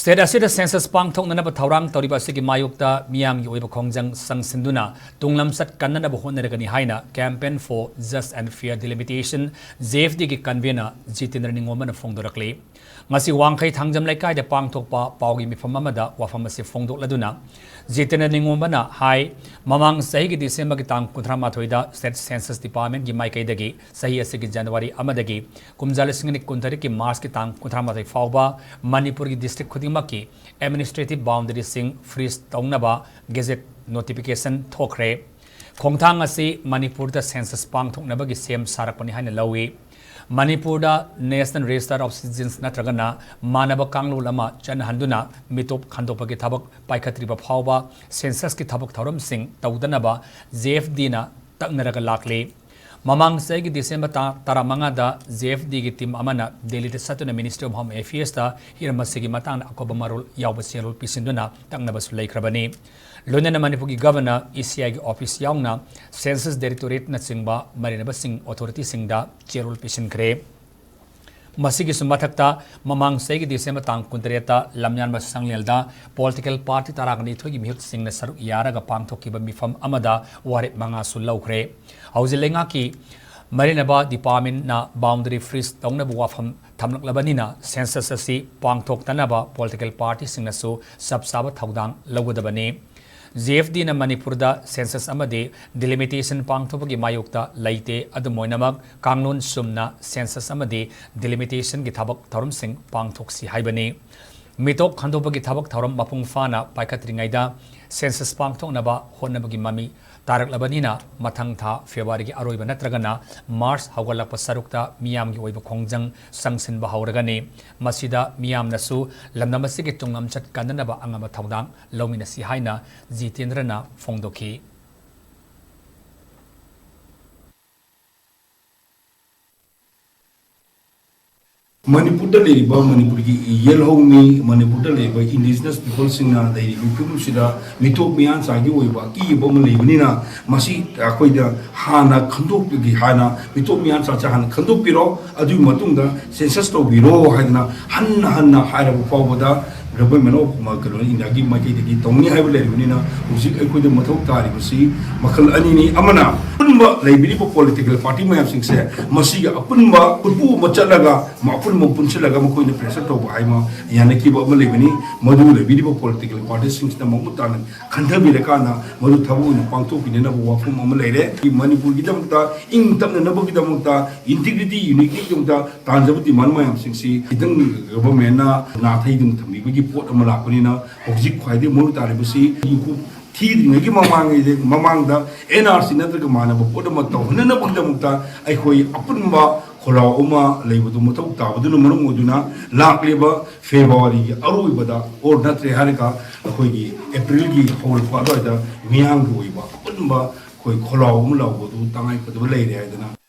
State asida census pangthoknanaba thaurang tawriba asigi mayokta miyamgi oiba khongjang Changsinduna Tunglamchat Kannaba Hotnaragani haina campaign for just and fair delimitation JFD gi convener Jitendra Ningomba na phongdorakle ngasi wangkhai thangjam laikai da pangthokpa pawgi mifam amada wafam ase phongdokladuna Jitendra Ningomba na hai mamang sahi gi December gi tang 38 da state census department gi maikai dagi sahi asigi January amadagi kumjalisingni kuntari ki March gi tang 38 fawba Manipur gi district Maki administrative boundary sing freeze taungnaba gazette notification thokre khongthang asi Manipur da census pangthoknaba gi sem sarakpani haina lawi Manipur da national register of citizens natragana manaba kanglu lama chanhanduna mitop khandopagi thabak paikhatriba phawba census ki thabak thoram sing taudanaba JFD na taknaraga lakle Mamang Segi December Taramanga da JFD gi team amana Delhi Satuna Ministry of Home Affairs da Hirmasigi Matang Akobamarul Yawbaserul Pisinduna Tangnabas Laikrabani Lunana Manipugi Governor ECI Office Yaungna Census Directorate na Singba Marinaba Sing Authority Singda Cherul Pisinkre Masigi Sumathakta Mamang Segi December Tang Kuntreta Lamyan Basanglelda Political Party Taragani Thogi Mihut Sing na Saruk Yaraga Pangthokiba Mifam Amada Warit Manga Sulaukre Hauzilenga ki Marinaba Department na boundary freeze taungnaba wafam thamlaklabanina census asi pangthoktanaba political party singnasu sabsaba thaudang lawgadabani JFD na Manipur da census amade delimitation pangthobagi mayokta laite adumoinamak kanglon sumna census amade delimitation gi thabak tharum sing pangthoksi haibani mitok khandopagi thabak tharum mapung fana paikhatringaida census pangthoknaba honnabagi mami Tarak Labanina, Matang Tha, February Aroiba Natragana, Mars, Hagalapa Sarukta, Miam Yoiba Khongjang, Sangsin Bahauragani, Masida, Miam Nasu, Lamnamasiki Tunglamchat Kannaba Angama Taudang, Lomina Sihaina, Jitendra na Phongdoki. Manipur da leriba Manipur gi yellow mi Manipur da leriba indigenous people singna dai people sida mitop mian sa gi oiba ki bom lebni na masi akoi da hana khandok gi hana mitop mian sa hana khandok piro adu matung da census to biro haina hanna haira bu da rabo meno ma kalon indagi ma ki gi tongni haible lebni na usik akoi da mathau tari basi makal ani ni amana punba lebni po political party ma sing se masi ga punba kupu machalaga ma mo punchalaga mo koina pressure to bai ma yana ki ba lebni madu lebni po political party sing na mo mutan khanda bi rekana madu thabu na pangto bi na bo wafum am lere ki Manipur gi damta ing tam na bo gi damta integrity unity jongta tanjabti man ma sing si idang government na thai dum thami gi pot am la kuni na hojik khwaide mo tare bisi ku thi mamang da NRC na tra mana bo pot ma to na bo da mukta ai khoi apunba khola uma leibudu muthau tabadu marum oduna lakleba February aroibada or natre harika khoi gi April gi hol pa da miyang roiba apunba khoi khola um lawodu tangai padu leire aidana